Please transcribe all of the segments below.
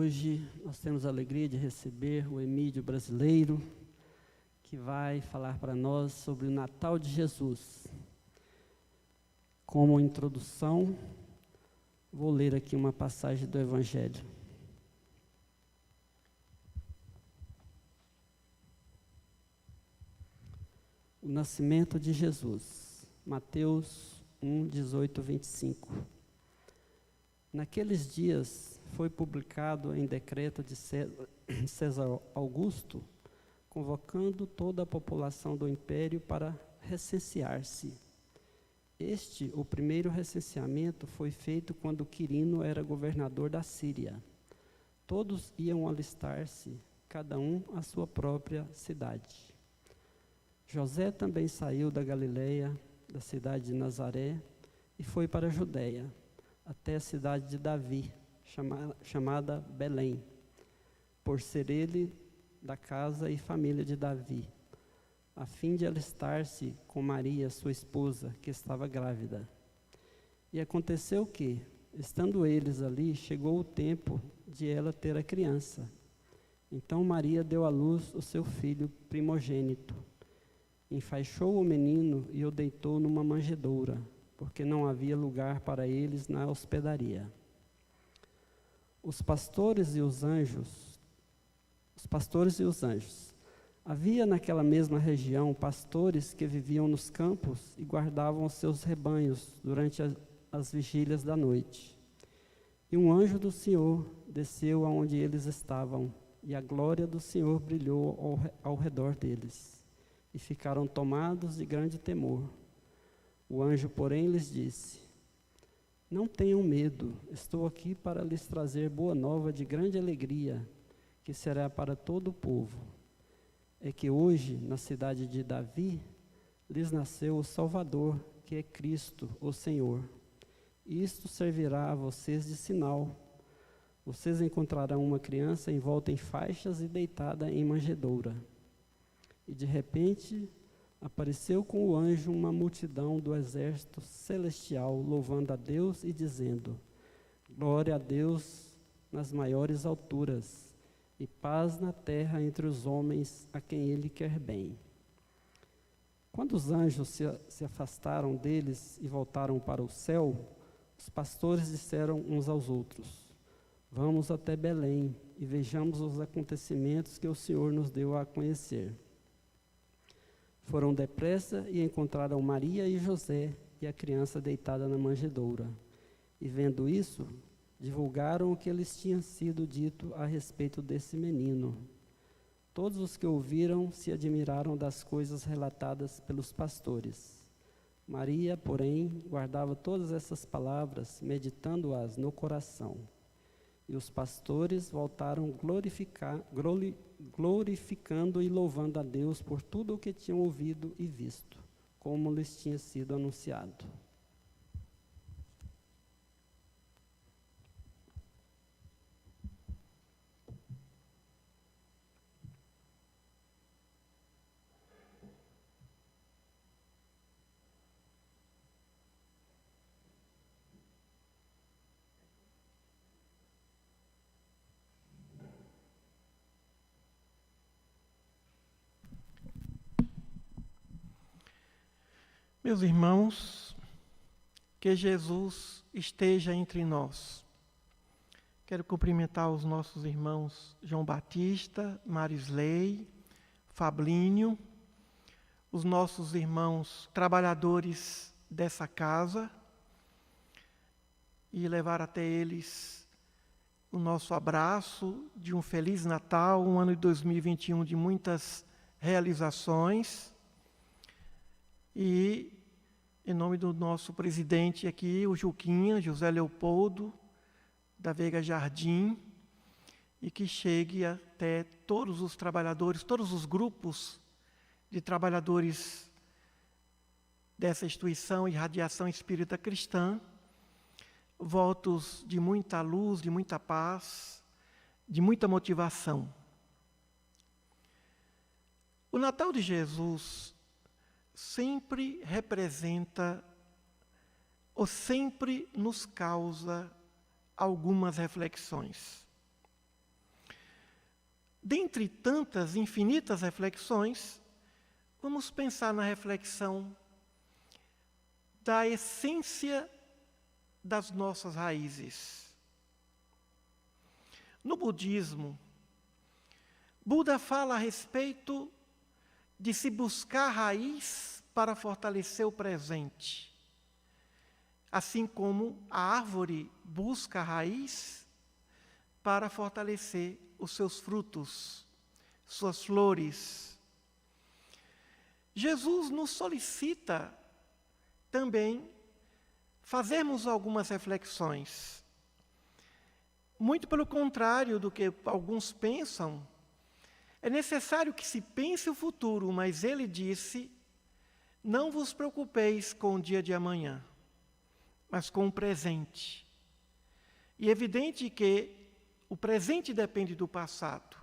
Hoje nós temos a alegria de receber o Emídio brasileiro, que vai falar para nós sobre o Natal de Jesus. Como introdução, vou ler aqui uma passagem do Evangelho. O nascimento de Jesus, Mateus 1, 18, 25. Naqueles dias foi publicado em decreto de César Augusto, convocando toda a população do império para recensear-se. O primeiro recenseamento, foi feito quando Quirino era governador da Síria. Todos iam alistar-se, cada um à sua própria cidade. José também saiu da Galileia, da cidade de Nazaré, e foi para a Judeia, até a cidade de Davi, chamada Belém, por ser ele da casa e família de Davi, a fim de alistar-se com Maria, sua esposa, que estava grávida. E aconteceu que, estando eles ali, chegou o tempo de ela ter a criança. Então Maria deu à luz o seu filho primogênito, enfaixou o menino e o deitou numa manjedoura, porque não havia lugar para eles na hospedaria. Os pastores e os anjos. Havia naquela mesma região pastores que viviam nos campos e guardavam os seus rebanhos durante as vigílias da noite. E um anjo do Senhor desceu aonde eles estavam, e a glória do Senhor brilhou ao redor deles, e ficaram tomados de grande temor. O anjo, porém, lhes disse: Não tenham medo, estou aqui para lhes trazer boa nova de grande alegria, que será para todo o povo. É que hoje, na cidade de Davi, lhes nasceu o Salvador, que é Cristo, o Senhor. Isto servirá a vocês de sinal. Vocês encontrarão uma criança envolta em faixas e deitada em manjedoura. E de repente apareceu com o anjo uma multidão do exército celestial, louvando a Deus e dizendo: Glória a Deus nas maiores alturas, e paz na terra entre os homens a quem Ele quer bem. Quando os anjos se afastaram deles e voltaram para o céu, os pastores disseram uns aos outros: Vamos até Belém e vejamos os acontecimentos que o Senhor nos deu a conhecer. Foram depressa e encontraram Maria e José e a criança deitada na manjedoura. E vendo isso, divulgaram o que lhes tinha sido dito a respeito desse menino. Todos os que ouviram se admiraram das coisas relatadas pelos pastores. Maria, porém, guardava todas essas palavras, meditando-as no coração. E os pastores voltaram glorificando e louvando a Deus por tudo o que tinham ouvido e visto, como lhes tinha sido anunciado. Meus irmãos, que Jesus esteja entre nós. Quero cumprimentar os nossos irmãos João Batista, Marisley, Fablínio, os nossos irmãos trabalhadores dessa casa, e levar até eles o nosso abraço de um Feliz Natal, um ano de 2021 de muitas realizações. E em nome do nosso presidente aqui, o Juquinha, José Leopoldo, da Veiga Jardim, e que chegue até todos os trabalhadores, todos os grupos de trabalhadores dessa instituição e Radiação Espírita Cristã, votos de muita luz, de muita paz, de muita motivação. O Natal de Jesus sempre representa ou sempre nos causa algumas reflexões. dentre tantas infinitas reflexões, vamos pensar na reflexão da essência das nossas raízes. No budismo, Buda fala a respeito de se buscar raiz para fortalecer o presente. Assim como a árvore busca a raiz para fortalecer os seus frutos, suas flores. Jesus nos solicita também fazermos algumas reflexões. Muito pelo contrário do que alguns pensam, é necessário que se pense o futuro, mas ele disse: não vos preocupeis com o dia de amanhã, mas com o presente. E é evidente que o presente depende do passado.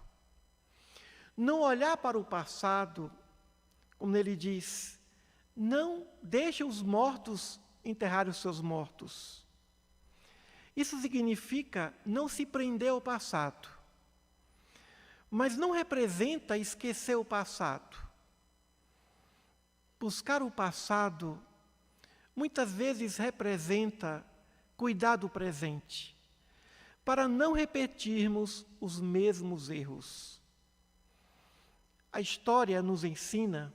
Não olhar para o passado, como ele diz, não deixe os mortos enterrar os seus mortos. Isso significa não se prender ao passado. Mas não representa esquecer o passado. Buscar o passado muitas vezes representa cuidar do presente, para não repetirmos os mesmos erros. A história nos ensina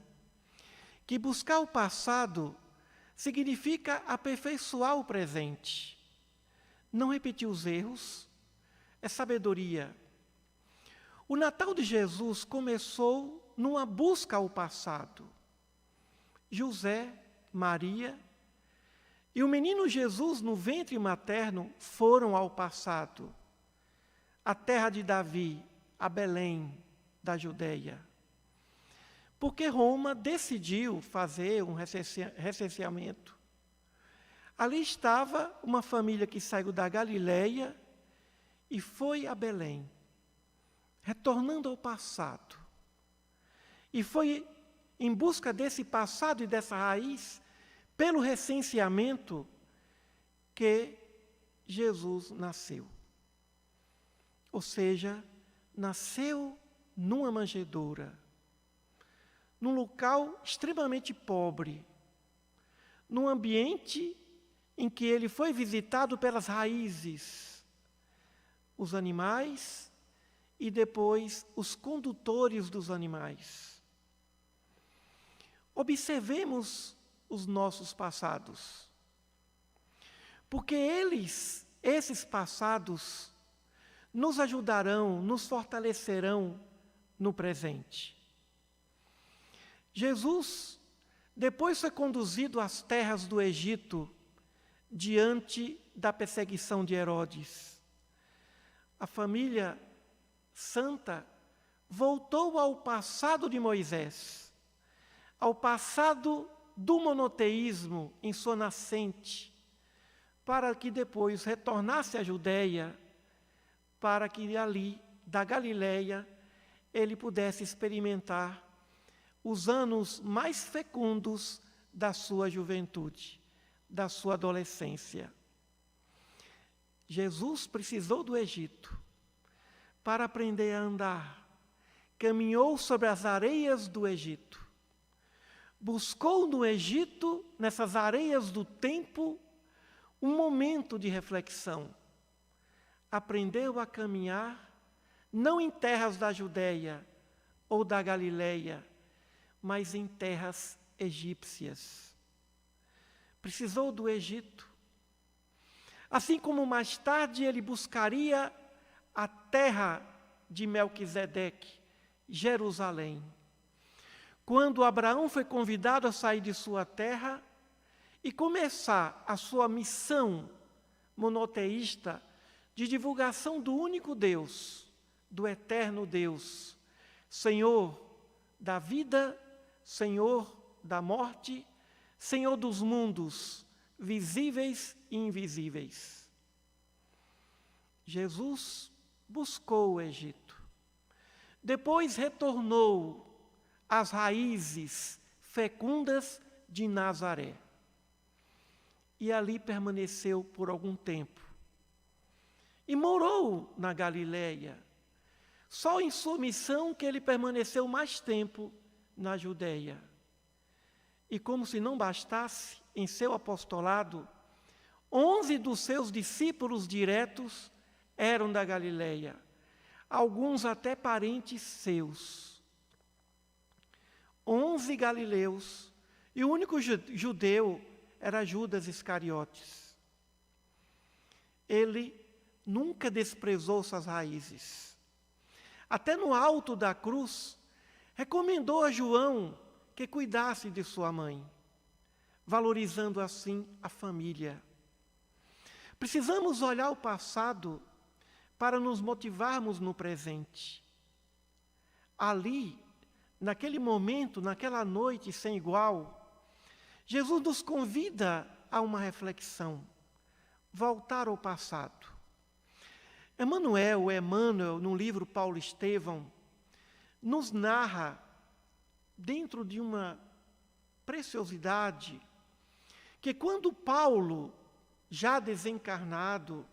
que buscar o passado significa aperfeiçoar o presente. Não repetir os erros é sabedoria. O Natal de Jesus começou numa busca ao passado. José, Maria e o menino Jesus no ventre materno foram ao passado, à terra de Davi, a Belém da Judeia. Porque Roma decidiu fazer um recenseamento. Ali estava uma família que saiu da Galileia e foi a Belém, retornando ao passado. E foi em busca desse passado e dessa raiz, pelo recenseamento, que Jesus nasceu. Ou seja, nasceu numa manjedoura, num local extremamente pobre, num ambiente em que ele foi visitado pelas raízes, os animais e depois os condutores dos animais. Observemos os nossos passados, porque esses passados, nos ajudarão, nos fortalecerão no presente. Jesus, depois foi conduzido às terras do Egito, diante da perseguição de Herodes. A família santa voltou ao passado de Moisés, ao passado do monoteísmo em sua nascente, para que depois retornasse à Judeia, para que ali, da Galileia, ele pudesse experimentar os anos mais fecundos da sua juventude, da sua adolescência. Jesus precisou do Egito para aprender a andar. Caminhou sobre as areias do Egito. Buscou no Egito, nessas areias do tempo, um momento de reflexão. Aprendeu a caminhar, não em terras da Judeia ou da Galileia, mas em terras egípcias. Precisou do Egito. Assim como mais tarde ele buscaria a terra de Melquisedeque, Jerusalém. Quando Abraão foi convidado a sair de sua terra e começar a sua missão monoteísta de divulgação do único Deus, do eterno Deus, Senhor da vida, Senhor da morte, Senhor dos mundos, visíveis e invisíveis. Jesus buscou o Egito. Depois retornou às raízes fecundas de Nazaré. E ali permaneceu por algum tempo. E morou na Galileia. Só em sua missão que ele permaneceu mais tempo na Judeia. E como se não bastasse, em seu apostolado, 11 dos seus discípulos diretos eram da Galileia, alguns até parentes seus. 11 galileus, e o único judeu era Judas Iscariotes. Ele nunca desprezou suas raízes. Até no alto da cruz, recomendou a João que cuidasse de sua mãe, valorizando assim a família. Precisamos olhar o passado para nos motivarmos no presente. Ali, naquele momento, naquela noite sem igual, Jesus nos convida a uma reflexão, voltar ao passado. Emmanuel, no livro Paulo Estevão, nos narra, dentro de uma preciosidade, que quando Paulo, já desencarnado,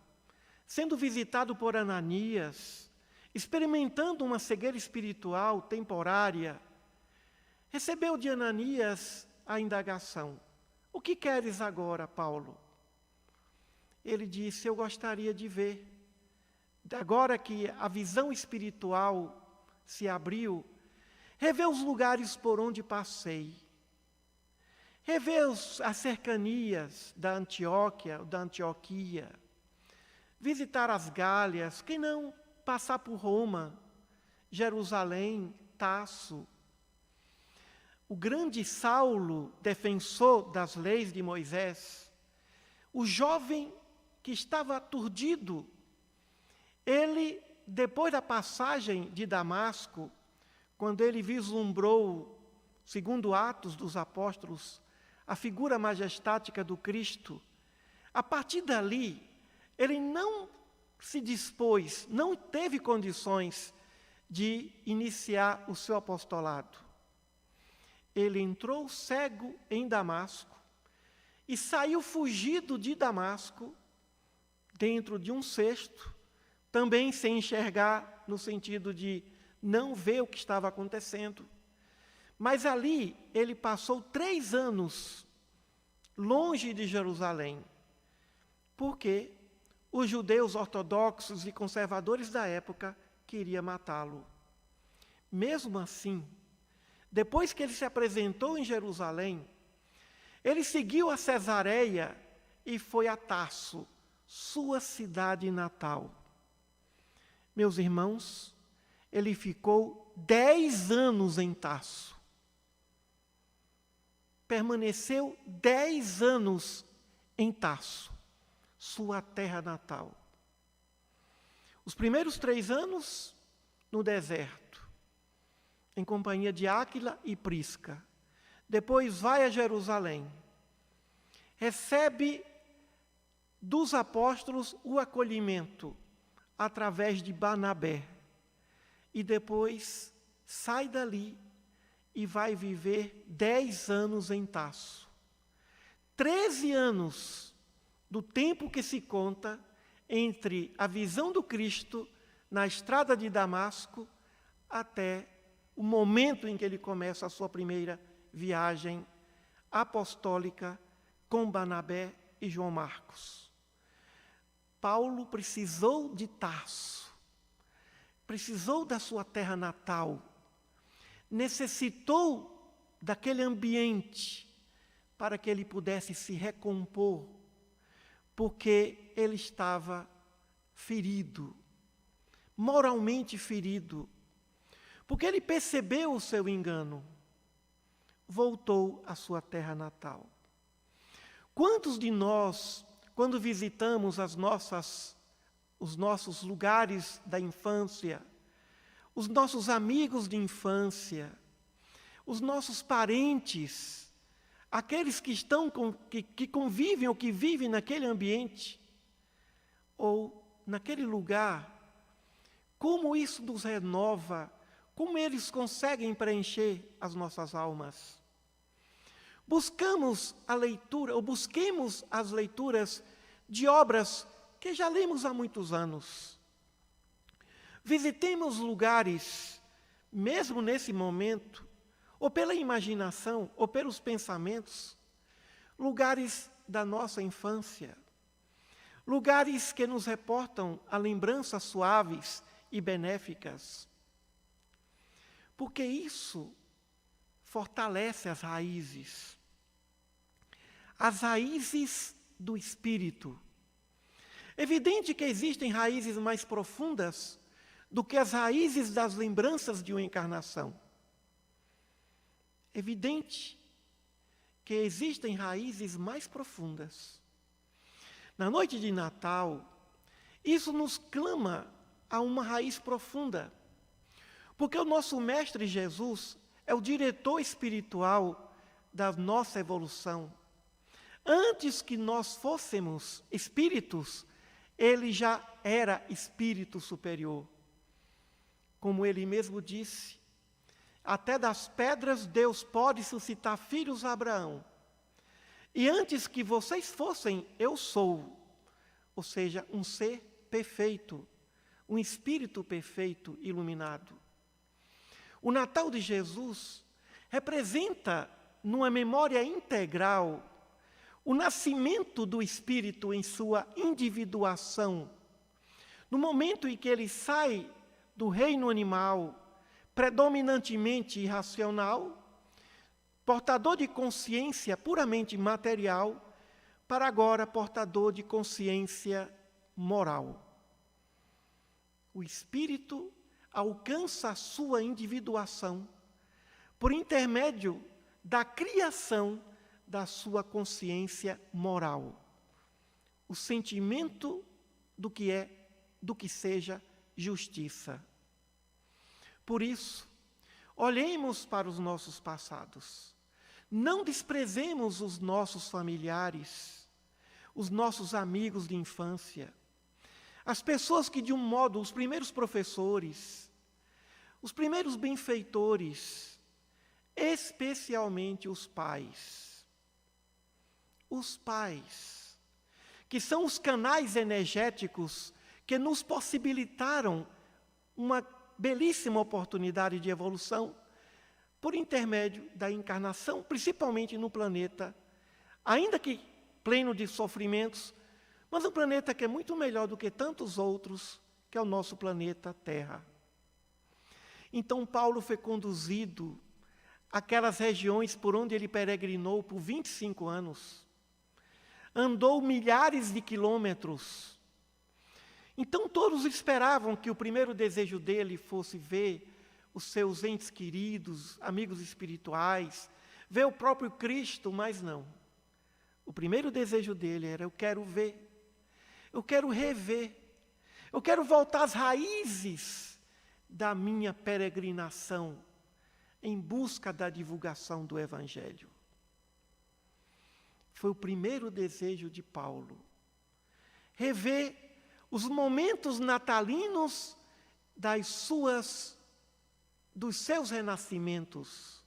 sendo visitado por Ananias, experimentando uma cegueira espiritual temporária, recebeu de Ananias a indagação: o que queres agora, Paulo? Ele disse: eu gostaria de ver. Agora que a visão espiritual se abriu, rever os lugares por onde passei, rever as cercanias da Antioquia, visitar as Gálias, quem não passar por Roma, Jerusalém, Tasso. O grande Saulo, defensor das leis de Moisés, o jovem que estava aturdido, ele, depois da passagem de Damasco, quando ele vislumbrou, segundo Atos dos Apóstolos, a figura majestática do Cristo, a partir dali, ele não se dispôs, não teve condições de iniciar o seu apostolado. Ele entrou cego em Damasco e saiu fugido de Damasco dentro de um cesto, também sem enxergar, no sentido de não ver o que estava acontecendo. Mas ali ele passou 3 anos longe de Jerusalém, porque os judeus ortodoxos e conservadores da época queriam matá-lo. Mesmo assim, depois que ele se apresentou em Jerusalém, ele seguiu a Cesareia e foi a Tarso, sua cidade natal. Meus irmãos, ele ficou 10 anos em Tarso. Permaneceu 10 anos em Tarso, sua terra natal. Os primeiros 3 anos no deserto, em companhia de Áquila e Prisca. Depois vai a Jerusalém. Recebe dos apóstolos o acolhimento através de Barnabé. E depois sai dali e vai viver 10 anos em Tarso. 13 anos do tempo que se conta entre a visão do Cristo na estrada de Damasco até o momento em que ele começa a sua primeira viagem apostólica com Barnabé e João Marcos. Paulo precisou de Tarso, precisou da sua terra natal, necessitou daquele ambiente para que ele pudesse se recompor, porque ele estava ferido, moralmente ferido, porque ele percebeu o seu engano, voltou à sua terra natal. Quantos de nós, quando visitamos os nossos lugares da infância, os nossos amigos de infância, os nossos parentes, aqueles que convivem ou que vivem naquele ambiente, ou naquele lugar, como isso nos renova, como eles conseguem preencher as nossas almas? Busquemos as leituras de obras que já lemos há muitos anos. Visitemos lugares, mesmo nesse momento, ou pela imaginação, ou pelos pensamentos, lugares da nossa infância, lugares que nos reportam a lembranças suaves e benéficas, porque isso fortalece as raízes do espírito. Evidente que existem raízes mais profundas do que as raízes das lembranças de uma encarnação. Evidente que existem raízes mais profundas. Na noite de Natal, isso nos clama a uma raiz profunda, porque o nosso Mestre Jesus é o diretor espiritual da nossa evolução. Antes que nós fôssemos espíritos, ele já era espírito superior. Como ele mesmo disse, até das pedras Deus pode suscitar filhos a Abraão. E antes que vocês fossem, eu sou. Ou seja, um ser perfeito, um espírito perfeito, iluminado. O Natal de Jesus representa, numa memória integral, o nascimento do espírito em sua individuação. No momento em que ele sai do reino animal, predominantemente irracional, portador de consciência puramente material, para agora portador de consciência moral. O espírito alcança a sua individuação por intermédio da criação da sua consciência moral, o sentimento do que seja justiça. Por isso, olhemos para os nossos passados. Não desprezemos os nossos familiares, os nossos amigos de infância, as pessoas que, de um modo, os primeiros professores, os primeiros benfeitores, especialmente os pais. Os pais, que são os canais energéticos que nos possibilitaram uma belíssima oportunidade de evolução por intermédio da encarnação, principalmente no planeta, ainda que pleno de sofrimentos, mas um planeta que é muito melhor do que tantos outros, que é o nosso planeta Terra. Então Paulo foi conduzido àquelas regiões por onde ele peregrinou por 25 anos. Andou milhares de quilômetros. Então todos esperavam que o primeiro desejo dele fosse ver os seus entes queridos, amigos espirituais, ver o próprio Cristo, mas não. O primeiro desejo dele era: eu quero ver, eu quero rever, eu quero voltar às raízes da minha peregrinação em busca da divulgação do Evangelho. Foi o primeiro desejo de Paulo. Rever os momentos natalinos dos seus renascimentos,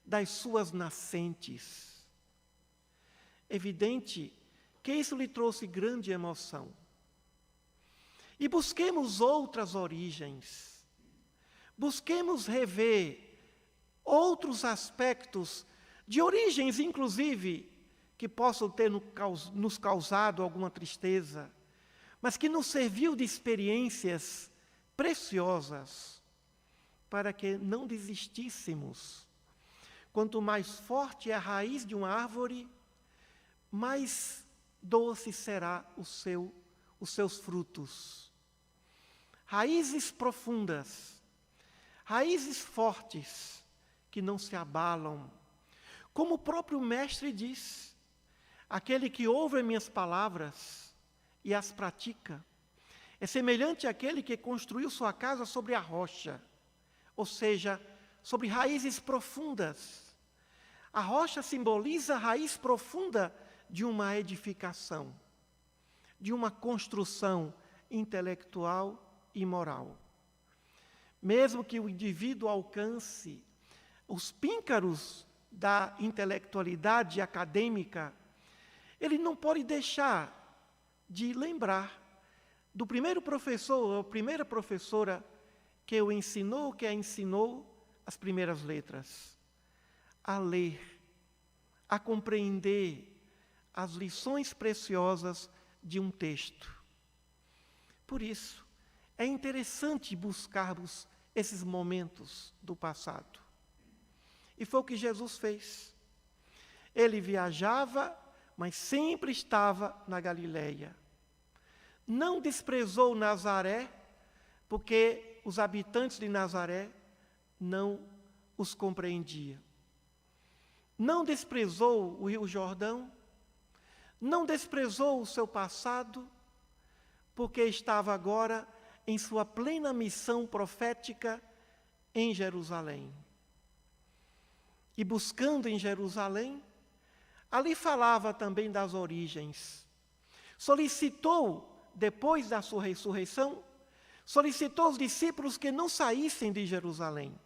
das suas nascentes. Evidente que isso lhe trouxe grande emoção. E busquemos outras origens. Busquemos rever outros aspectos de origens, inclusive, que possam ter nos causado alguma tristeza, mas que nos serviu de experiências preciosas para que não desistíssemos. Quanto mais forte é a raiz de uma árvore, mais doce será os seus frutos. Raízes profundas, raízes fortes, que não se abalam. Como o próprio Mestre diz: aquele que ouve minhas palavras e as pratica é semelhante àquele que construiu sua casa sobre a rocha, ou seja, sobre raízes profundas. A rocha simboliza a raiz profunda de uma edificação, de uma construção intelectual e moral. Mesmo que o indivíduo alcance os píncaros da intelectualidade acadêmica, ele não pode deixar de lembrar do primeiro professor ou primeira professora que a ensinou as primeiras letras, a ler, a compreender as lições preciosas de um texto. Por isso, é interessante buscarmos esses momentos do passado. E foi o que Jesus fez. Ele viajava, mas sempre estava na Galileia. Não desprezou Nazaré, porque os habitantes de Nazaré não os compreendiam. Não desprezou o Rio Jordão, não desprezou o seu passado, porque estava agora em sua plena missão profética em Jerusalém. E buscando em Jerusalém, ali falava também das origens. Solicitou, depois da sua ressurreição, solicitou aos discípulos que não saíssem de Jerusalém,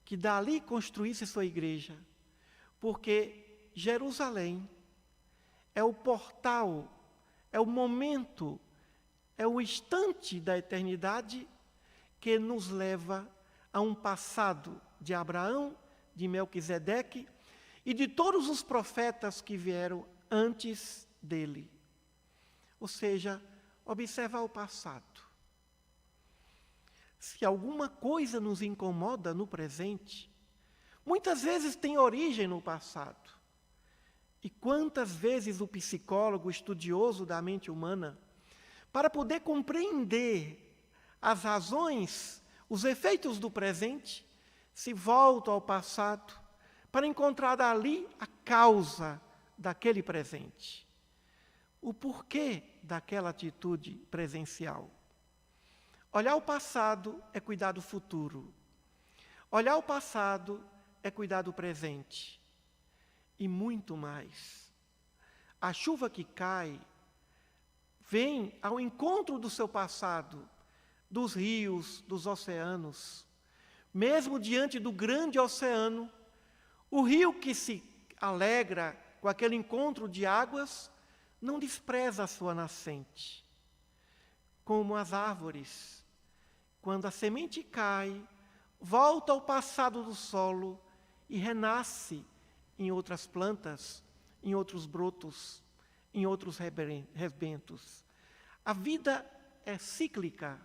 que dali construísse sua igreja, porque Jerusalém é o portal, é o momento, é o instante da eternidade que nos leva a um passado de Abraão, de Melquisedeque e de todos os profetas que vieram antes dele. Ou seja, observar o passado. Se alguma coisa nos incomoda no presente, muitas vezes tem origem no passado. E quantas vezes o psicólogo, estudioso da mente humana, para poder compreender as razões, os efeitos do presente, se volta ao passado para encontrar ali a causa daquele presente, o porquê daquela atitude presencial. Olhar o passado é cuidar do futuro. Olhar o passado é cuidar do presente. E muito mais. A chuva que cai vem ao encontro do seu passado, dos rios, dos oceanos. Mesmo diante do grande oceano, o rio que se alegra com aquele encontro de águas, não despreza a sua nascente. Como as árvores, quando a semente cai, volta ao passado do solo e renasce em outras plantas, em outros brotos, em outros rebentos. A vida é cíclica.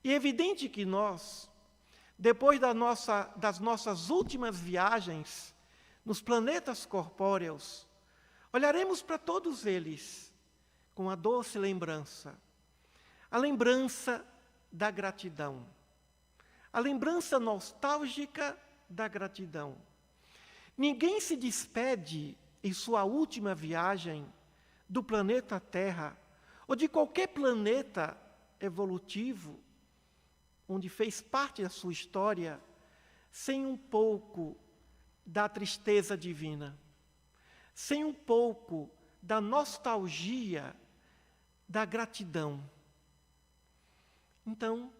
E é evidente que nós, depois das nossas últimas viagens nos planetas corpóreos, olharemos para todos eles com a doce lembrança. A lembrança da gratidão. A lembrança nostálgica da gratidão. Ninguém se despede em sua última viagem do planeta Terra ou de qualquer planeta evolutivo onde fez parte da sua história sem um pouco da tristeza divina, sem um pouco da nostalgia, da gratidão. Então,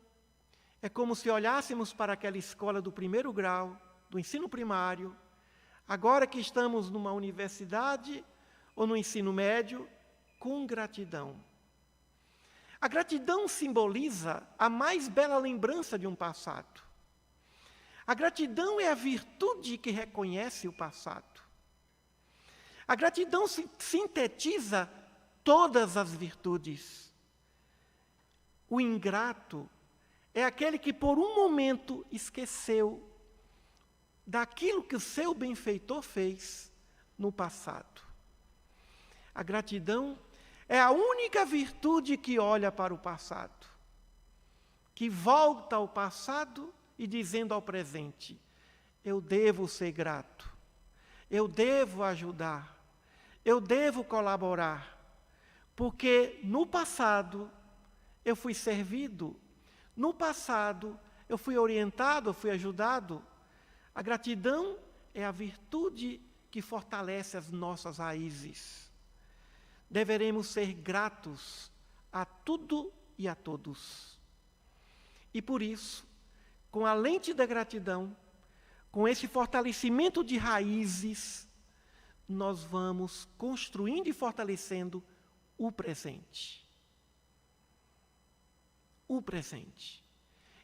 é como se olhássemos para aquela escola do primeiro grau, do ensino primário, agora que estamos numa universidade ou no ensino médio, com gratidão. A gratidão simboliza a mais bela lembrança de um passado. A gratidão é a virtude que reconhece o passado. A gratidão sintetiza todas as virtudes. O ingrato é aquele que por um momento esqueceu daquilo que o seu benfeitor fez no passado. A gratidão é a única virtude que olha para o passado, que volta ao passado e dizendo ao presente: eu devo ser grato, eu devo ajudar, eu devo colaborar, porque no passado eu fui servido, no passado eu fui orientado, eu fui ajudado. A gratidão é a virtude que fortalece as nossas raízes. Deveremos ser gratos a tudo e a todos. E por isso, com a lente da gratidão, com esse fortalecimento de raízes, nós vamos construindo e fortalecendo o presente. O presente.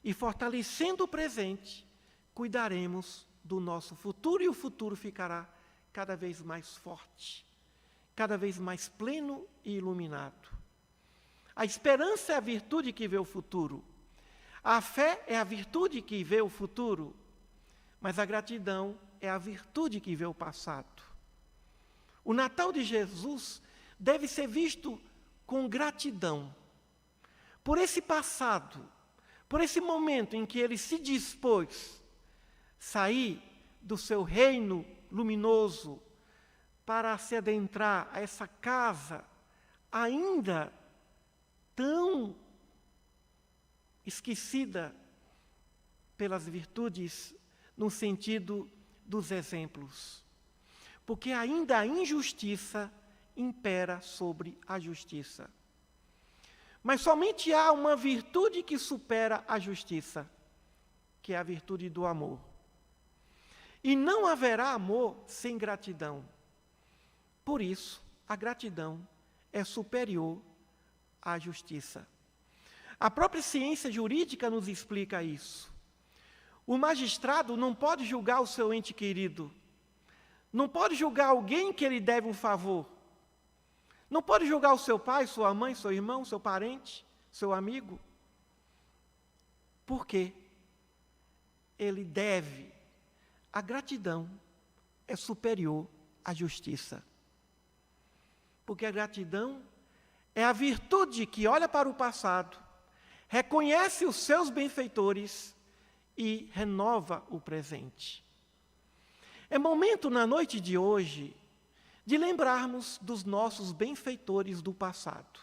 E fortalecendo o presente, cuidaremos do nosso futuro, e o futuro ficará cada vez mais forte, cada vez mais pleno e iluminado. A esperança é a virtude que vê o futuro. A fé é a virtude que vê o futuro, mas a gratidão é a virtude que vê o passado. O Natal de Jesus deve ser visto com gratidão por esse passado, por esse momento em que ele se dispôs a sair do seu reino luminoso para se adentrar a essa casa ainda tão esquecida pelas virtudes no sentido dos exemplos. Porque ainda a injustiça impera sobre a justiça. Mas somente há uma virtude que supera a justiça, que é a virtude do amor. E não haverá amor sem gratidão. Por isso, a gratidão é superior à justiça. A própria ciência jurídica nos explica isso. O magistrado não pode julgar o seu ente querido, não pode julgar alguém que lhe deve um favor, não pode julgar o seu pai, sua mãe, seu irmão, seu parente, seu amigo. Por quê? Ele deve. A gratidão é superior à justiça. Porque a gratidão é a virtude que olha para o passado, reconhece os seus benfeitores e renova o presente. É momento na noite de hoje de lembrarmos dos nossos benfeitores do passado.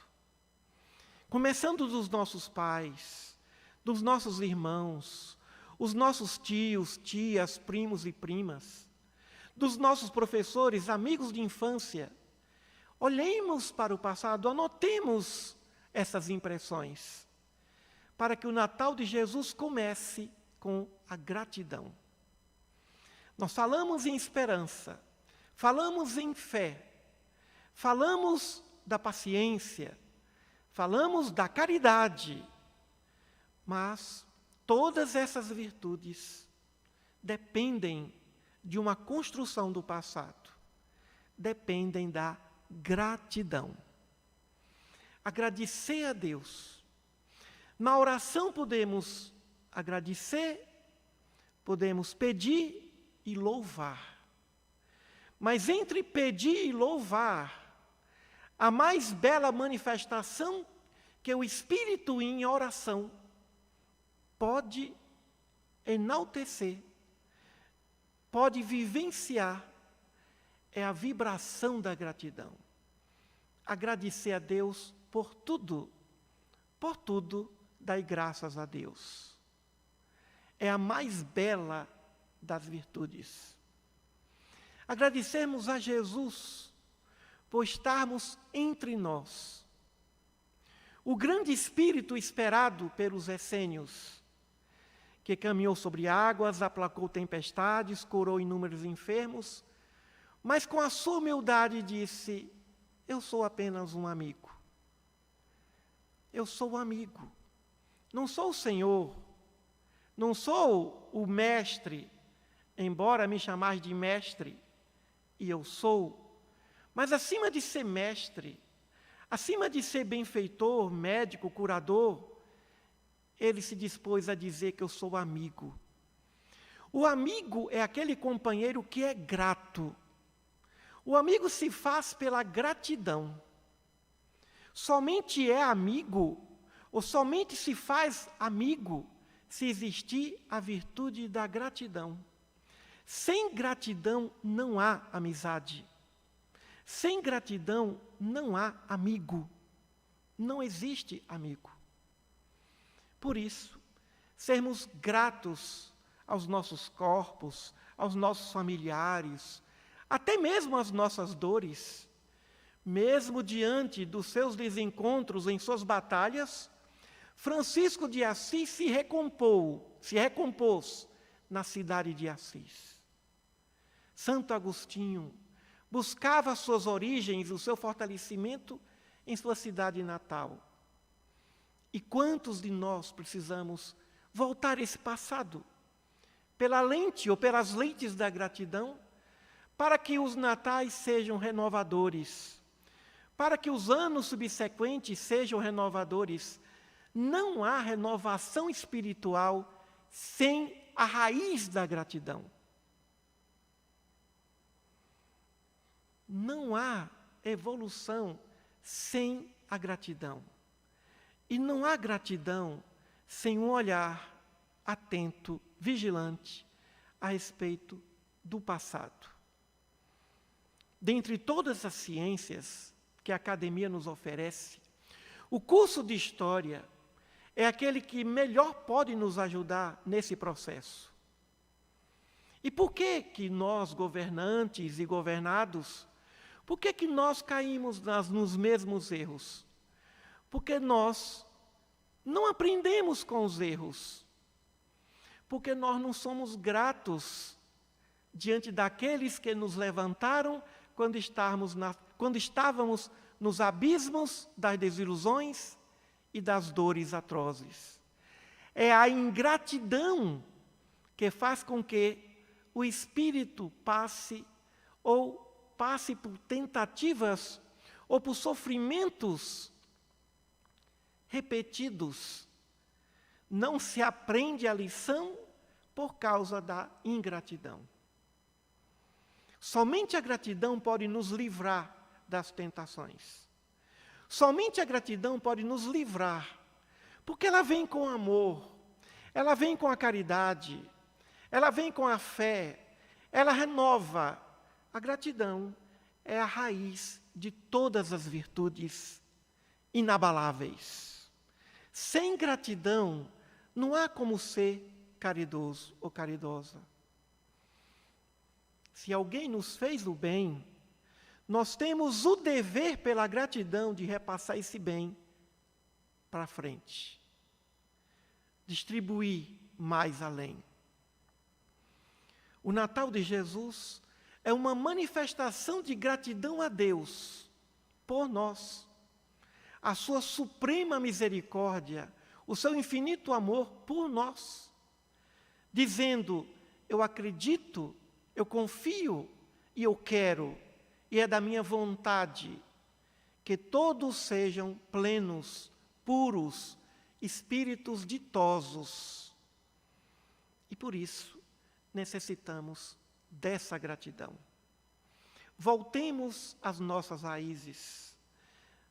Começando dos nossos pais, dos nossos irmãos, os nossos tios, tias, primos e primas, dos nossos professores, amigos de infância. Olhemos para o passado, anotemos essas impressões, para que o Natal de Jesus comece com a gratidão. Nós falamos em esperança, falamos em fé, falamos da paciência, falamos da caridade, mas todas essas virtudes dependem de uma construção do passado, dependem da gratidão. Agradecer a Deus. Na oração podemos agradecer, podemos pedir e louvar. Mas entre pedir e louvar, a mais bela manifestação que o Espírito em oração pode enaltecer, pode vivenciar, é a vibração da gratidão. Agradecer a Deus por tudo, dai graças a Deus. É a mais bela das virtudes. Agradecermos a Jesus por estarmos entre nós. O grande Espírito esperado pelos essênios, que caminhou sobre águas, aplacou tempestades, curou inúmeros enfermos, mas com a sua humildade disse: eu sou apenas um amigo. Eu sou um amigo. Não sou o Senhor, não sou o mestre, embora me chamais de mestre, e eu sou, mas acima de ser mestre, acima de ser benfeitor, médico, curador, ele se dispôs a dizer que eu sou amigo. O amigo é aquele companheiro que é grato. O amigo se faz pela gratidão. Somente é amigo, ou somente se faz amigo, se existir a virtude da gratidão. Sem gratidão não há amizade. Sem gratidão não há amigo. Não existe amigo. Por isso, sermos gratos aos nossos corpos, aos nossos familiares, até mesmo às nossas dores, mesmo diante dos seus desencontros em suas batalhas, Francisco de Assis se recompôs na cidade de Assis. Santo Agostinho buscava suas origens, o seu fortalecimento em sua cidade natal. E quantos de nós precisamos voltar esse passado pela lente ou pelas lentes da gratidão, para que os natais sejam renovadores, para que os anos subsequentes sejam renovadores. Não há renovação espiritual sem a raiz da gratidão. Não há evolução sem a gratidão. E não há gratidão sem um olhar atento, vigilante, a respeito do passado. Dentre todas as ciências que a academia nos oferece, o curso de História é aquele que melhor pode nos ajudar nesse processo. E por que nós, governantes e governados, por que nós caímos nos mesmos erros? Porque nós não aprendemos com os erros. Porque nós não somos gratos diante daqueles que nos levantaram quando estávamos nos abismos das desilusões e das dores atrozes. É a ingratidão que faz com que o espírito passe por tentativas ou por sofrimentos repetidos. Não se aprende a lição por causa da ingratidão. Somente a gratidão pode nos livrar das tentações. Somente a gratidão pode nos livrar, porque ela vem com amor, ela vem com a caridade, ela vem com a fé, ela renova. A gratidão é a raiz de todas as virtudes inabaláveis. Sem gratidão, não há como ser caridoso ou caridosa. Se alguém nos fez o bem, nós temos o dever, pela gratidão, de repassar esse bem para frente. Distribuir mais além. O Natal de Jesus é uma manifestação de gratidão a Deus por nós. A sua suprema misericórdia, o seu infinito amor por nós. Dizendo, eu acredito, eu confio e eu quero, e é da minha vontade, que todos sejam plenos, puros, espíritos ditosos. E por isso, necessitamos dessa gratidão. Voltemos às nossas raízes,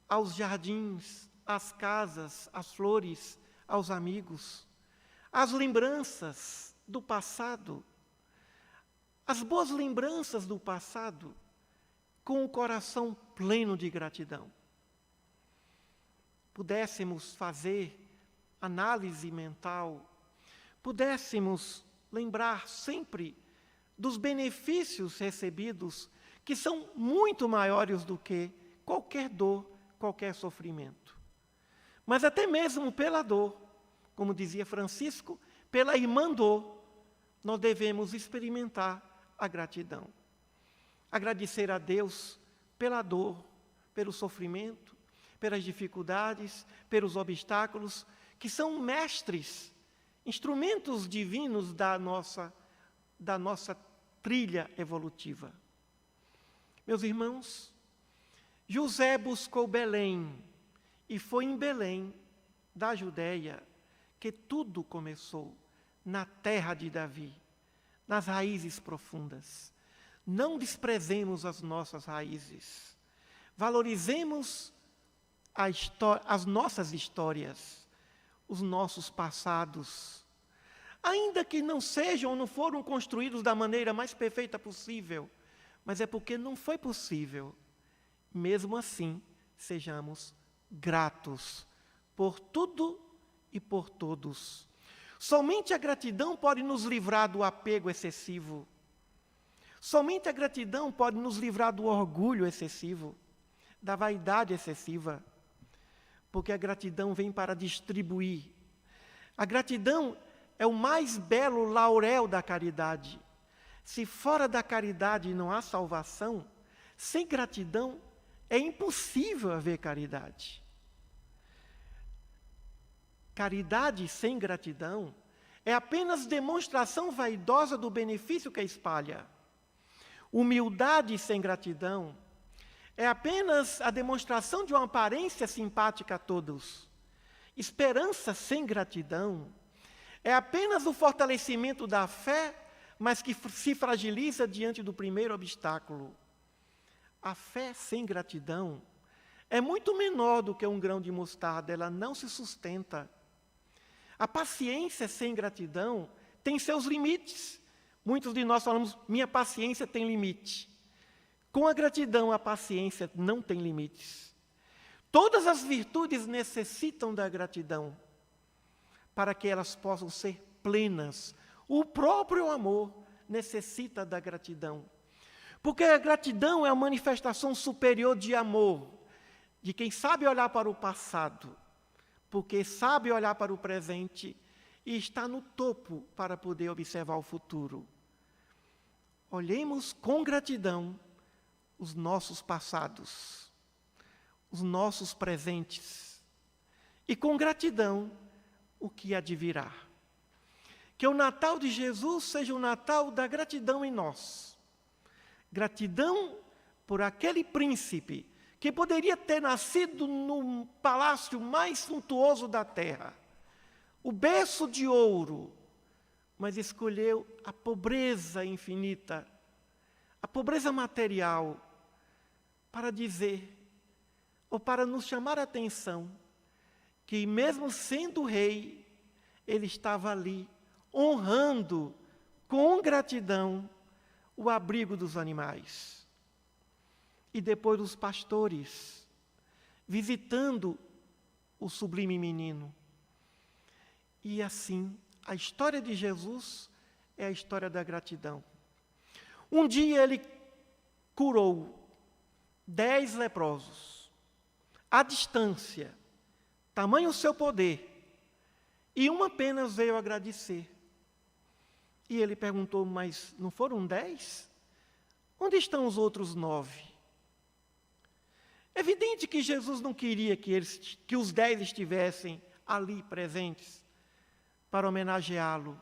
aos jardins, às casas, às flores, aos amigos, às lembranças do passado, as boas lembranças do passado, com o coração pleno de gratidão. Pudéssemos fazer análise mental, pudéssemos lembrar sempre dos benefícios recebidos, que são muito maiores do que qualquer dor, qualquer sofrimento. Mas até mesmo pela dor, como dizia Francisco, pela irmã dor, nós devemos experimentar a gratidão. Agradecer a Deus pela dor, pelo sofrimento, pelas dificuldades, pelos obstáculos, que são mestres, instrumentos divinos da nossa trilha evolutiva. Meus irmãos, José buscou Belém, e foi em Belém, da Judéia, que tudo começou, na terra de Davi, nas raízes profundas. Não desprezemos as nossas raízes. Valorizemos as nossas histórias, os nossos passados. Ainda que não sejam ou não foram construídos da maneira mais perfeita possível, mas é porque não foi possível. Mesmo assim, sejamos gratos por tudo e por todos. Somente a gratidão pode nos livrar do apego excessivo. Somente a gratidão pode nos livrar do orgulho excessivo, da vaidade excessiva, porque a gratidão vem para distribuir. A gratidão é o mais belo laurel da caridade. Se fora da caridade não há salvação, sem gratidão é impossível haver caridade. Caridade sem gratidão é apenas demonstração vaidosa do benefício que espalha. Humildade sem gratidão é apenas a demonstração de uma aparência simpática a todos. Esperança sem gratidão é apenas o fortalecimento da fé, mas que se fragiliza diante do primeiro obstáculo. A fé sem gratidão é muito menor do que um grão de mostarda, ela não se sustenta. A paciência sem gratidão tem seus limites. Muitos de nós falamos, minha paciência tem limite. Com a gratidão, a paciência não tem limites. Todas as virtudes necessitam da gratidão para que elas possam ser plenas. O próprio amor necessita da gratidão. Porque a gratidão é a manifestação superior de amor, de quem sabe olhar para o passado, porque sabe olhar para o presente e está no topo para poder observar o futuro. Olhemos com gratidão os nossos passados, os nossos presentes, e com gratidão o que há de virá. Que o Natal de Jesus seja o Natal da gratidão em nós. Gratidão por aquele príncipe que poderia ter nascido no palácio mais suntuoso da terra, o berço de ouro, mas escolheu a pobreza infinita, a pobreza material, para dizer, ou para nos chamar a atenção, que mesmo sendo rei, ele estava ali, honrando com gratidão o abrigo dos animais. E depois os pastores, visitando o sublime menino. E assim, a história de Jesus é a história da gratidão. Um dia ele curou 10 leprosos, à distância, tamanho o seu poder, e um apenas veio agradecer. E ele perguntou, mas não foram 10? Onde estão os outros 9? É evidente que Jesus não queria que os 10 estivessem ali presentes para homenageá-lo,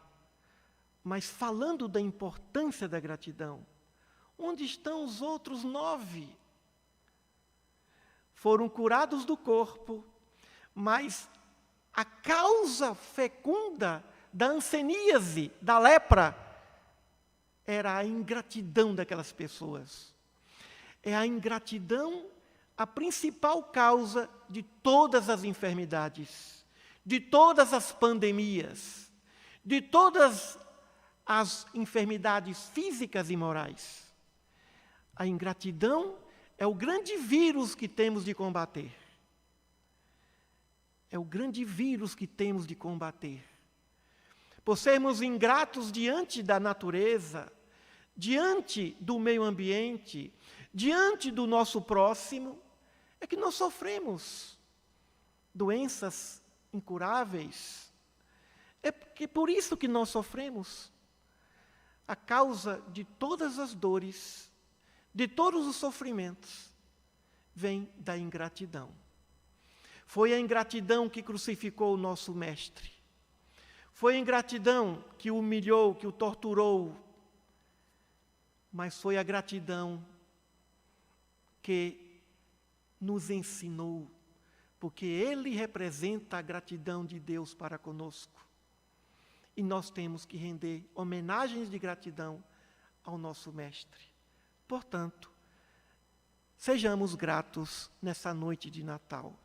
mas falando da importância da gratidão. Onde estão os outros 9? Foram curados do corpo, mas a causa fecunda da hanseníase, da lepra, era a ingratidão daquelas pessoas. É a ingratidão a principal causa de todas as enfermidades, de todas as pandemias, de todas as enfermidades físicas e morais. A ingratidão é o grande vírus que temos de combater. É o grande vírus que temos de combater. Por sermos ingratos diante da natureza, diante do meio ambiente, diante do nosso próximo, é que nós sofremos doenças incuráveis. É por isso que nós sofremos. A causa de todas as dores, de todos os sofrimentos, vem da ingratidão. Foi a ingratidão que crucificou o nosso Mestre. Foi a ingratidão que o humilhou, que o torturou. Mas foi a gratidão que nos ensinou, porque Ele representa a gratidão de Deus para conosco. E nós temos que render homenagens de gratidão ao nosso Mestre. Portanto, sejamos gratos nessa noite de Natal.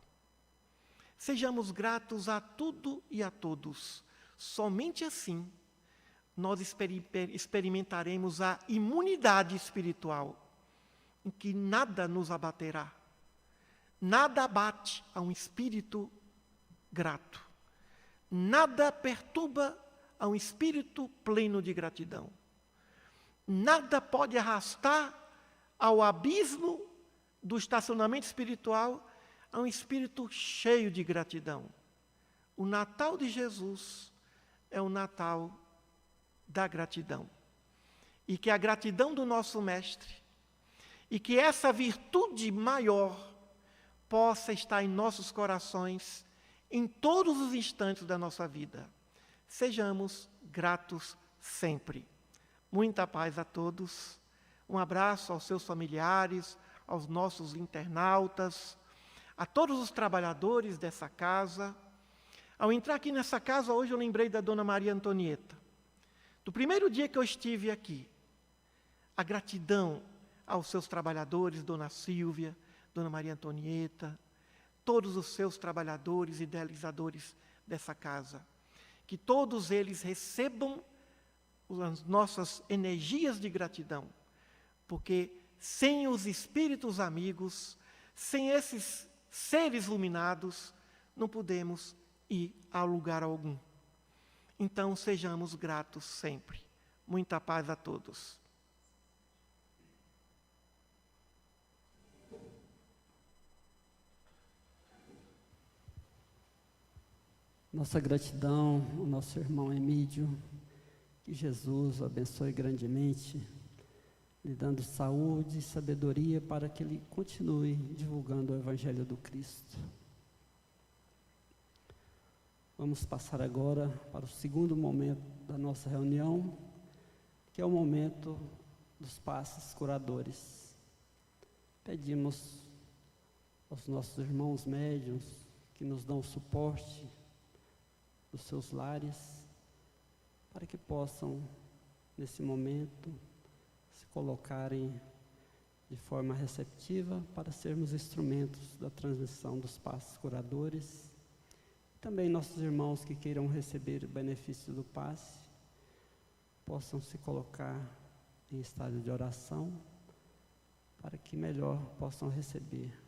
Sejamos gratos a tudo e a todos. Somente assim nós experimentaremos a imunidade espiritual, em que nada nos abaterá. Nada abate a um espírito grato. Nada perturba a um espírito pleno de gratidão. Nada pode arrastar ao abismo do estacionamento espiritual a um espírito cheio de gratidão. O Natal de Jesus é o Natal da gratidão. E que a gratidão do nosso Mestre, e que essa virtude maior possa estar em nossos corações em todos os instantes da nossa vida. sejamos gratos sempre. Muita paz a todos. Um abraço aos seus familiares, aos nossos internautas, a todos os trabalhadores dessa casa. Ao entrar aqui nessa casa, hoje eu lembrei da Dona Maria Antonieta. Do primeiro dia que eu estive aqui, a gratidão aos seus trabalhadores, Dona Silvia, Dona Maria Antonieta, todos os seus trabalhadores e idealizadores dessa casa. Que todos eles recebam as nossas energias de gratidão, porque sem os espíritos amigos, sem esses seres iluminados, não podemos ir a lugar algum. Então, sejamos gratos sempre. Muita paz a todos. Nossa gratidão ao nosso irmão Emídio, que Jesus o abençoe grandemente, lhe dando saúde e sabedoria para que ele continue divulgando o Evangelho do Cristo. Vamos passar agora para o segundo momento da nossa reunião, que é o momento dos passes curadores. Pedimos aos nossos irmãos médiuns que nos dão suporte dos seus lares, para que possam, nesse momento, se colocarem de forma receptiva para sermos instrumentos da transmissão dos passes curadores. Também nossos irmãos que queiram receber o benefício do passe, possam se colocar em estado de oração, para que melhor possam receber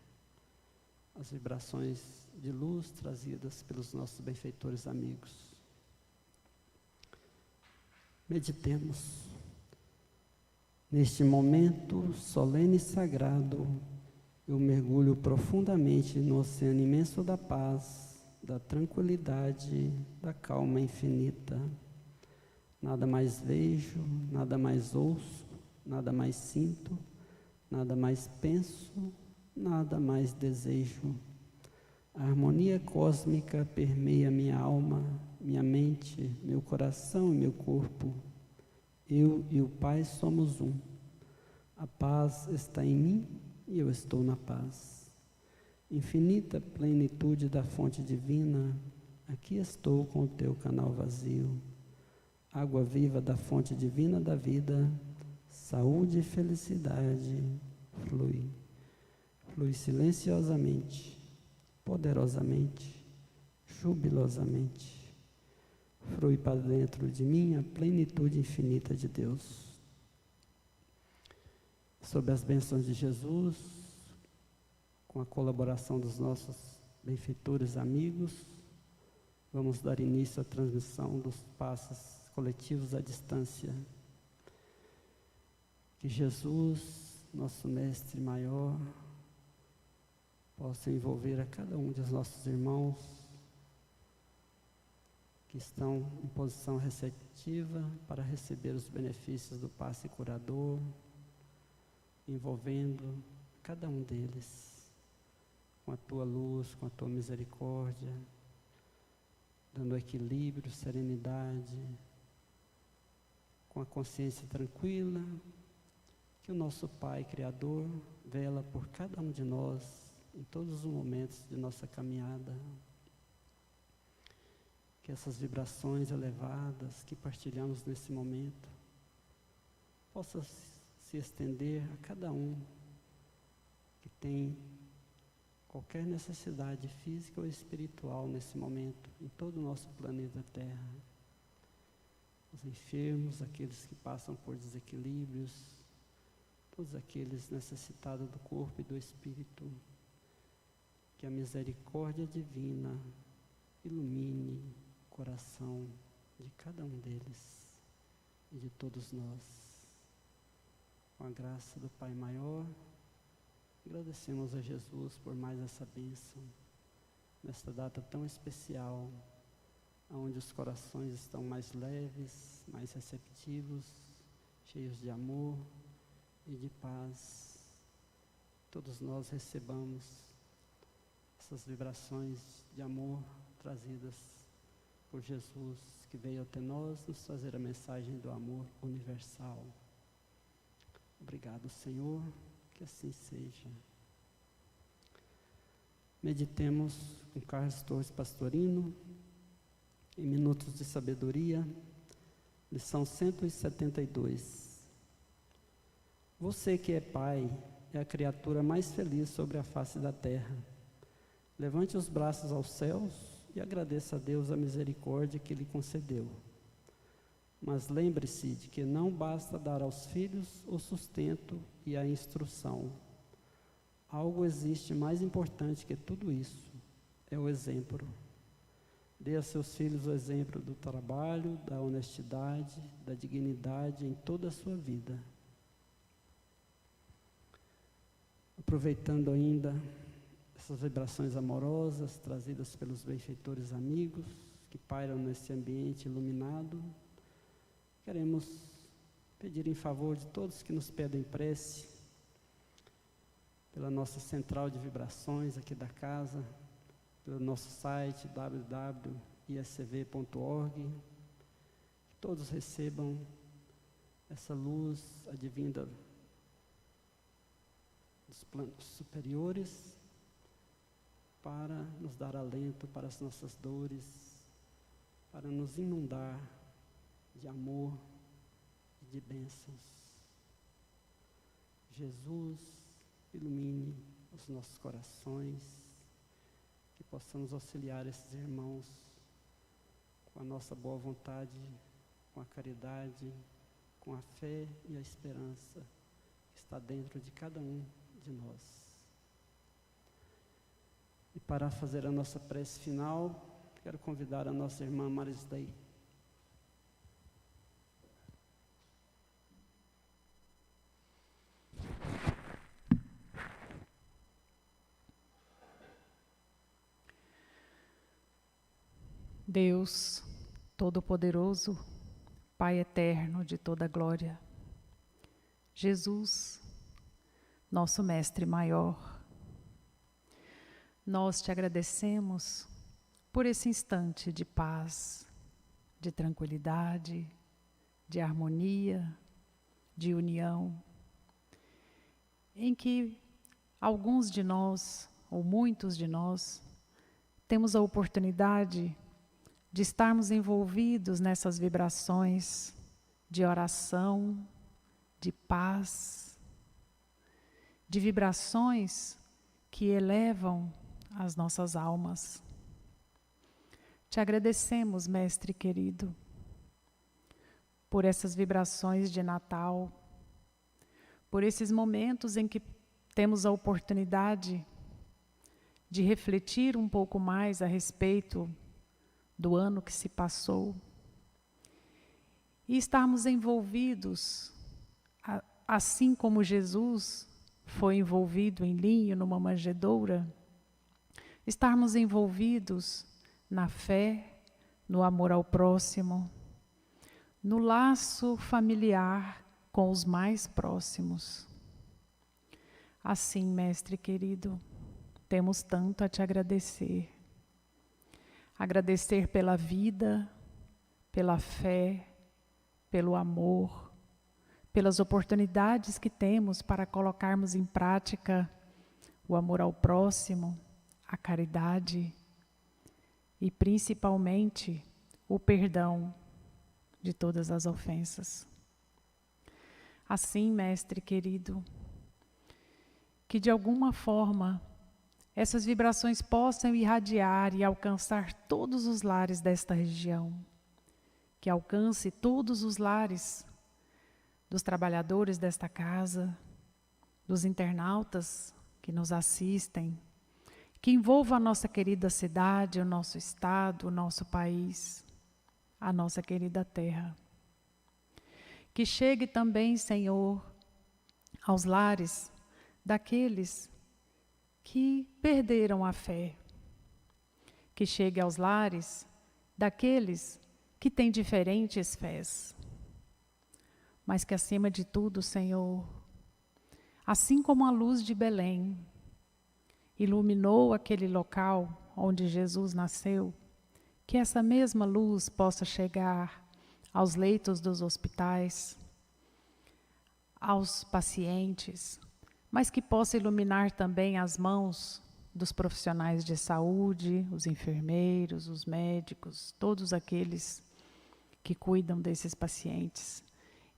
as vibrações de luz trazidas pelos nossos benfeitores amigos. Meditemos. Neste momento solene e sagrado, eu mergulho profundamente no oceano imenso da paz, da tranquilidade, da calma infinita. Nada mais vejo, nada mais ouço, nada mais sinto, nada mais penso, nada mais desejo. A harmonia cósmica permeia minha alma, minha mente, meu coração e meu corpo. Eu e o Pai somos um. A paz está em mim e eu estou na paz. Infinita plenitude da fonte divina, aqui estou com o teu canal vazio. Água viva da fonte divina da vida, saúde e felicidade, flui. Flui silenciosamente, poderosamente, jubilosamente. Flui para dentro de mim a plenitude infinita de Deus. Sob as bênçãos de Jesus, com a colaboração dos nossos benfeitores amigos, vamos dar início à transmissão dos passes coletivos à distância. Que Jesus, nosso Mestre maior, possa envolver a cada um dos nossos irmãos que estão em posição receptiva para receber os benefícios do passe curador, envolvendo cada um deles com a tua luz, com a tua misericórdia, dando equilíbrio, serenidade, com a consciência tranquila, que o nosso Pai Criador vela por cada um de nós em todos os momentos de nossa caminhada. Que essas vibrações elevadas que partilhamos nesse momento possam se estender a cada um que tem qualquer necessidade física ou espiritual nesse momento, em todo o nosso planeta Terra. Os enfermos, aqueles que passam por desequilíbrios, todos aqueles necessitados do corpo e do espírito. Que a misericórdia divina ilumine o coração de cada um deles e de todos nós. Com a graça do Pai Maior, agradecemos a Jesus por mais essa bênção, nesta data tão especial, onde os corações estão mais leves, mais receptivos, cheios de amor e de paz. Todos nós recebamos essas vibrações de amor trazidas por Jesus, que veio até nós nos trazer a mensagem do amor universal. Obrigado, Senhor, que assim seja. Meditemos com Carlos Torres Pastorino, em Minutos de Sabedoria, lição 172. Você que é pai é a criatura mais feliz sobre a face da terra. Levante os braços aos céus e agradeça a Deus a misericórdia que lhe concedeu. Mas lembre-se de que não basta dar aos filhos o sustento e a instrução. Algo existe mais importante que tudo isso, é o exemplo. Dê a seus filhos o exemplo do trabalho, da honestidade, da dignidade em toda a sua vida. Aproveitando ainda essas vibrações amorosas trazidas pelos benfeitores amigos que pairam nesse ambiente iluminado, queremos pedir em favor de todos que nos pedem prece, pela nossa central de vibrações aqui da casa, pelo nosso site www.iscv.org, que todos recebam essa luz advinda dos planos superiores, para nos dar alento para as nossas dores, para nos inundar de amor e de bênçãos. Jesus, ilumine os nossos corações, que possamos auxiliar esses irmãos com a nossa boa vontade, com a caridade, com a fé e a esperança que está dentro de cada um de nós. E para fazer a nossa prece final, quero convidar a nossa irmã Marisdei. Deus Todo-Poderoso, Pai eterno de toda glória, Jesus, nosso Mestre maior, nós te agradecemos por esse instante de paz, de tranquilidade, de harmonia, de união, em que alguns de nós, ou muitos de nós, temos a oportunidade de estarmos envolvidos nessas vibrações de oração, de paz, de vibrações que elevam as nossas almas. Te agradecemos, Mestre querido, por essas vibrações de Natal, por esses momentos em que temos a oportunidade de refletir um pouco mais a respeito do ano que se passou e estarmos envolvidos, assim como Jesus foi envolvido em linho numa manjedoura, estarmos envolvidos na fé, no amor ao próximo, no laço familiar com os mais próximos. Assim, Mestre querido, temos tanto a te agradecer. Agradecer pela vida, pela fé, pelo amor, pelas oportunidades que temos para colocarmos em prática o amor ao próximo, a caridade e principalmente o perdão de todas as ofensas. Assim, Mestre querido, que de alguma forma essas vibrações possam irradiar e alcançar todos os lares desta região, que alcance todos os lares dos trabalhadores desta casa, dos internautas que nos assistem, que envolva a nossa querida cidade, o nosso estado, o nosso país, a nossa querida terra. Que chegue também, Senhor, aos lares daqueles que perderam a fé. Que chegue aos lares daqueles que têm diferentes fés. Mas que acima de tudo, Senhor, assim como a luz de Belém iluminou aquele local onde Jesus nasceu, que essa mesma luz possa chegar aos leitos dos hospitais, aos pacientes, mas que possa iluminar também as mãos dos profissionais de saúde, os enfermeiros, os médicos, todos aqueles que cuidam desses pacientes.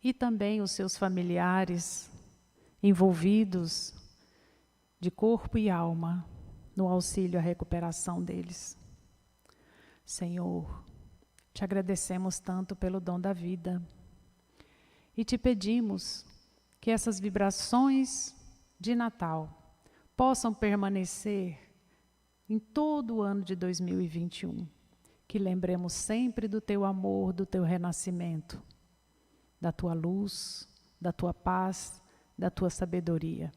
E também os seus familiares envolvidos de corpo e alma no auxílio à recuperação deles. Senhor, te agradecemos tanto pelo dom da vida e te pedimos que essas vibrações de Natal possam permanecer em todo o ano de 2021, que lembremos sempre do teu amor, do teu renascimento, da tua luz, da tua paz, da tua sabedoria,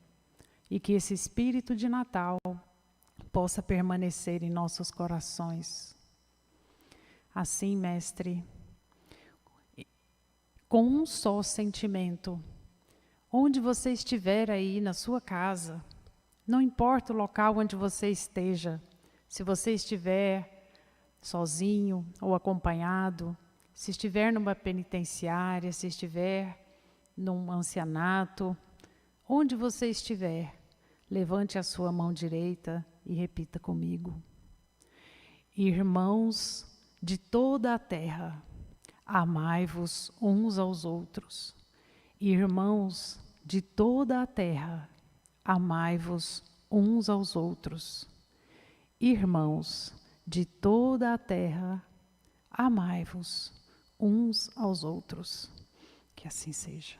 e que esse espírito de Natal possa permanecer em nossos corações. Assim, Mestre, com um só sentimento, onde você estiver aí na sua casa, não importa o local onde você esteja, se você estiver sozinho ou acompanhado, se estiver numa penitenciária, se estiver num ancianato, onde você estiver, levante a sua mão direita e repita comigo. Irmãos de toda a terra, amai-vos uns aos outros. Irmãos de toda a terra, amai-vos uns aos outros. Irmãos de toda a terra, amai-vos uns aos outros. Que assim seja.